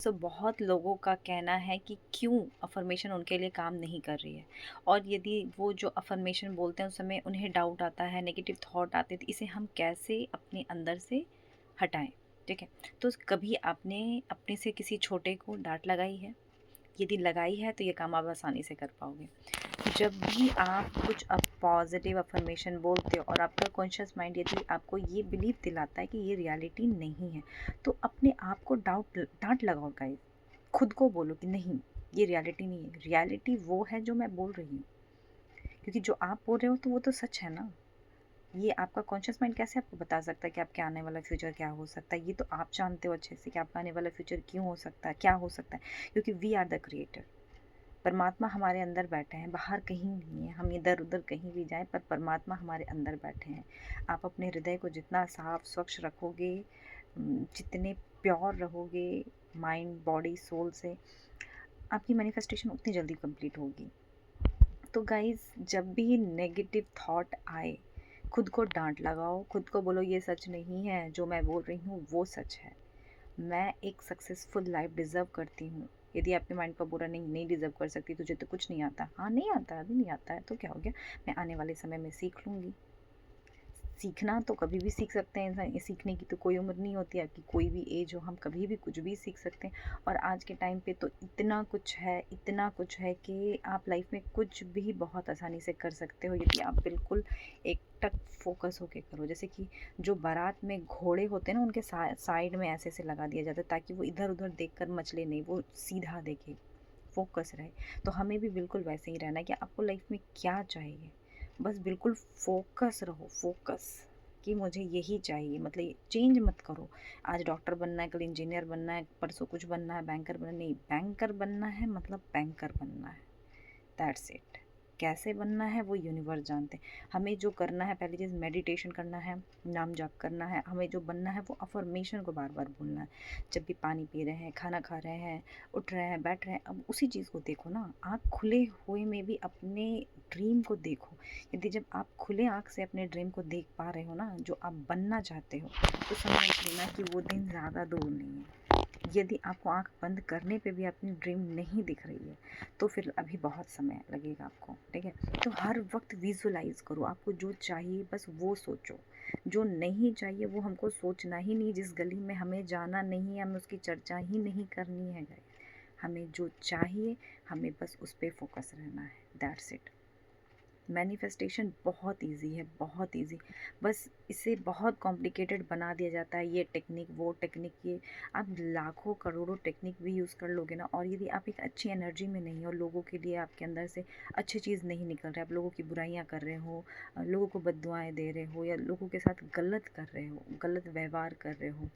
सो बहुत लोगों का कहना है कि क्यों अफ़र्मेशन उनके लिए काम नहीं कर रही है, और यदि वो जो अफ़र्मेशन बोलते हैं उस समय उन्हें डाउट आता है, नेगेटिव थॉट आते हैं, तो इसे हम कैसे अपने अंदर से हटाएँ? ठीक है? तो कभी आपने अपने से किसी छोटे को डाँट लगाई है? यदि लगाई है तो ये काम आप आसानी से कर पाओगे। जब भी आप कुछ पॉजिटिव अफर्मेशन बोलते हो और आपका कॉन्शियस माइंड यदि आपको ये बिलीव दिलाता है कि ये रियलिटी नहीं है, तो अपने आप को डांट लगाओ गाइस। खुद को बोलो कि नहीं, ये रियलिटी नहीं है, रियलिटी वो है जो मैं बोल रही हूँ। क्योंकि जो आप बोल रहे हो तो वो तो सच है ना। ये आपका कॉन्शियस माइंड कैसे आपको बता सकता है कि आपके आने वाला फ्यूचर क्या हो सकता है? ये तो आप जानते हो अच्छे से कि आपका आने वाला फ्यूचर क्यों हो सकता है, क्या हो सकता है। क्योंकि वी आर द क्रिएटर। परमात्मा हमारे अंदर बैठे हैं, बाहर कहीं नहीं है। हम इधर उधर कहीं भी जाएं, पर परमात्मा हमारे अंदर बैठे हैं। आप अपने हृदय को जितना साफ स्वच्छ रखोगे, जितने प्योर रहोगे माइंड बॉडी सोल से, आपकी मैनिफेस्टेशन उतनी जल्दी कंप्लीट होगी। तो गाइज, जब भी नेगेटिव थॉट आए, खुद को डांट लगाओ, खुद को बोलो ये सच नहीं है, जो मैं बोल रही हूँ वो सच है। मैं एक सक्सेसफुल लाइफ डिज़र्व करती हूँ। यदि आपके माइंड का बुरा नहीं नहीं डिज़र्व कर सकती, तुझे तो कुछ नहीं आता। हाँ, नहीं आता, अभी नहीं आता है तो क्या हो गया, मैं आने वाले समय में सीख लूँगी। सीखना तो कभी भी सीख सकते हैं इंसान, सीखने की तो कोई उम्र नहीं होती, आपकी कोई भी एज हो, हम कभी भी कुछ भी सीख सकते हैं। और आज के टाइम पे तो इतना कुछ है, इतना कुछ है कि आप लाइफ में कुछ भी बहुत आसानी से कर सकते हो, यदि आप बिल्कुल एक टक फोकस होके करो। जैसे कि जो बारात में घोड़े होते हैं ना, उनके साइड में ऐसे ऐसे लगा दिया जाता है ताकि वो इधर उधर देख कर मचले नहीं, वो सीधा देखे, फोकस रहे। तो हमें भी बिल्कुल वैसे ही रहना है कि आपको लाइफ में क्या चाहिए, बस बिल्कुल फोकस रहो, फोकस कि मुझे यही चाहिए। मतलब चेंज मत करो, आज डॉक्टर बनना है, कल इंजीनियर बनना है, परसों कुछ बनना है, बैंकर बनना नहीं, बैंकर बनना है मतलब बैंकर बनना है, दैट्स इट। कैसे बनना है वो यूनिवर्स जानते हैं। हमें जो करना है, पहली चीज़ मेडिटेशन करना है, नाम जाप करना है। हमें जो बनना है वो अफर्मेशन को बार बार बोलना है। जब भी पानी पी रहे हैं, खाना खा रहे हैं, उठ रहे हैं, बैठ रहे हैं, अब उसी चीज़ को देखो ना। आँख खुले हुए में भी अपने ड्रीम को देखो। यदि जब आप खुले आँख से अपने ड्रीम को देख पा रहे हो ना, जो आप बनना चाहते हो, तो समझ लेना कि वो दिन ज़्यादा दूर नहीं है। यदि आपको आँख बंद करने पे भी अपनी ड्रीम नहीं दिख रही है, तो फिर अभी बहुत समय लगेगा आपको, ठीक है? तो हर वक्त विजुअलाइज करो, आपको जो चाहिए बस वो सोचो। जो नहीं चाहिए वो हमको सोचना ही नहीं। जिस गली में हमें जाना नहीं है, हमें उसकी चर्चा ही नहीं करनी है गाइस। हमें जो चाहिए, हमें बस उस पर फोकस रहना है, दैट्स इट। मैनिफेस्टेशन बहुत इजी है, बहुत इजी। बस इसे बहुत कॉम्प्लिकेटेड बना दिया जाता है, ये टेक्निक वो टेक्निक। ये आप लाखों करोड़ों टेक्निक भी यूज़ कर लोगे ना, और यदि आप एक अच्छी एनर्जी में नहीं हो, लोगों के लिए आपके अंदर से अच्छी चीज़ नहीं निकल रहा है, आप लोगों की बुराइयां कर रहे हो, लोगों को बद्दुआएं दे रहे हो, या लोगों के साथ गलत कर रहे हो, गलत व्यवहार कर रहे हो,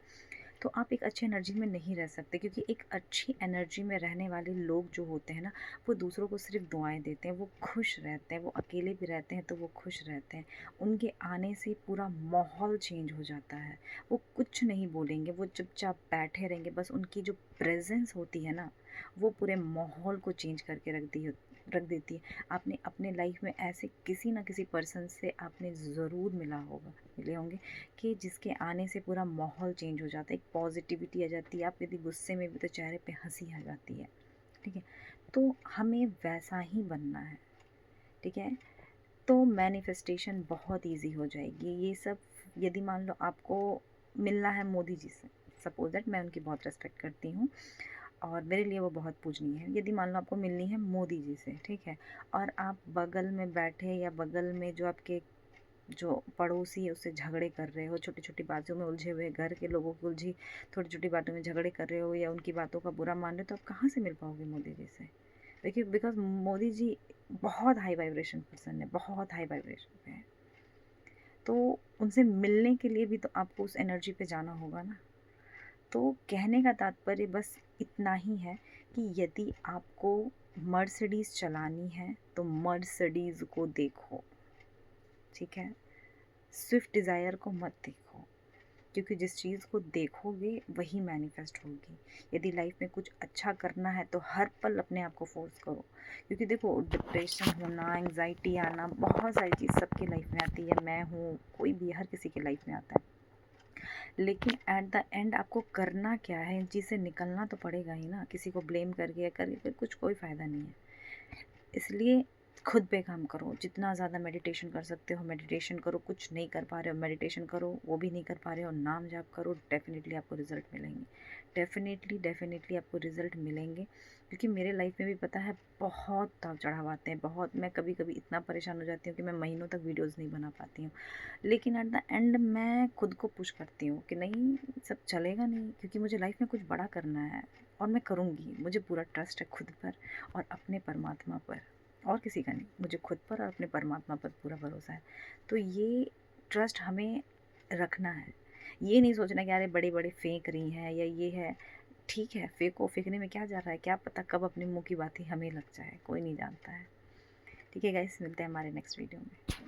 तो आप एक अच्छी एनर्जी में नहीं रह सकते। क्योंकि एक अच्छी एनर्जी में रहने वाले लोग जो होते हैं ना, वो दूसरों को सिर्फ दुआएं देते हैं, वो खुश रहते हैं। वो अकेले भी रहते हैं तो वो खुश रहते हैं। उनके आने से पूरा माहौल चेंज हो जाता है। वो कुछ नहीं बोलेंगे, वो चुपचाप बैठे रहेंगे, बस उनकी जो प्रेजेंस होती है ना, वो पूरे माहौल को चेंज करके रख देती है। आपने अपने लाइफ में ऐसे किसी ना किसी पर्सन से आपने ज़रूर मिले होंगे कि जिसके आने से पूरा माहौल चेंज हो जाता है, एक पॉजिटिविटी आ जाती है। आप यदि गुस्से में भी तो चेहरे पे हंसी आ जाती है, ठीक है? तो हमें वैसा ही बनना है, ठीक है? तो मैनिफेस्टेशन बहुत इजी हो जाएगी। ये सब यदि मान लो आपको मिलना है मोदी जी से, सपोज दैट, मैं उनकी बहुत रेस्पेक्ट करती हूँ और मेरे लिए वो बहुत पूजनीय है। यदि मान लो आपको मिलनी है मोदी जी से, ठीक है, और आप बगल में बैठे या बगल में जो आपके जो पड़ोसी है उससे झगड़े कर रहे हो, छोटी छोटी बातों में उलझे हुए, घर के लोगों की उलझी छोटी छोटी बातों में झगड़े कर रहे हो, या उनकी बातों का बुरा मान रहे हो, तो आप कहाँ से मिल पाओगे मोदी जी से? देखिए, बिकॉज मोदी जी बहुत हाई वाइब्रेशन पर्सन है, बहुत हाई वाइब्रेशन पे है। तो उनसे मिलने के लिए भी तो आपको उस एनर्जी पे जाना होगा ना। तो कहने का तात्पर्य बस इतना ही है कि यदि आपको मर्सिडीज़ चलानी है तो मर्सिडीज़ को देखो, ठीक है? स्विफ्ट डिज़ायर को मत देखो। क्योंकि जिस चीज़ को देखोगे वही मैनिफेस्ट होगी। यदि लाइफ में कुछ अच्छा करना है तो हर पल अपने आप को फोर्स करो। क्योंकि देखो, डिप्रेशन होना, एंग्जाइटी आना, बहुत सारी चीज़ सबके लाइफ में आती है। मैं हूँ, कोई भी, हर किसी के लाइफ में आता है। लेकिन एट द एंड आपको करना क्या है, इन चीज़ से निकलना तो पड़ेगा ही ना, किसी को ब्लेम करके या करके फिर कुछ कोई फ़ायदा नहीं है। इसलिए खुद पे काम करो, जितना ज़्यादा मेडिटेशन कर सकते हो मेडिटेशन करो, कुछ नहीं कर पा रहे हो मेडिटेशन करो, वो भी नहीं कर पा रहे हो नाम जाप करो, डेफ़िनेटली आपको रिज़ल्ट मिलेंगे। डेफ़िनेटली आपको रिज़ल्ट मिलेंगे, क्योंकि मेरे लाइफ में भी पता है बहुत उतार चढ़ाव आते हैं, बहुत। मैं कभी-कभी इतना परेशान हो जाती हूँ कि मैं महीनों तक वीडियोज़ नहीं बना पाती हूँ। लेकिन एट द एंड मैं खुद को पुश करती हूँ कि नहीं, सब चलेगा नहीं, क्योंकि मुझे लाइफ में कुछ बड़ा करना है और मैं करूँगी। मुझे पूरा ट्रस्ट है खुद पर और अपने परमात्मा पर, और किसी का नहीं, मुझे खुद पर और अपने परमात्मा पर पूरा भरोसा है। तो ये ट्रस्ट हमें रखना है। ये नहीं सोचना कि अरे बड़े-बड़े फेंक रही हैं या ये है। ठीक है, फेंको, फेंकने में क्या जा रहा है? क्या पता कब अपने मुँह की बात ही हमें लग जाए, कोई नहीं जानता है। ठीक है गाइस, मिलते हैं हमारे नेक्स्ट वीडियो में।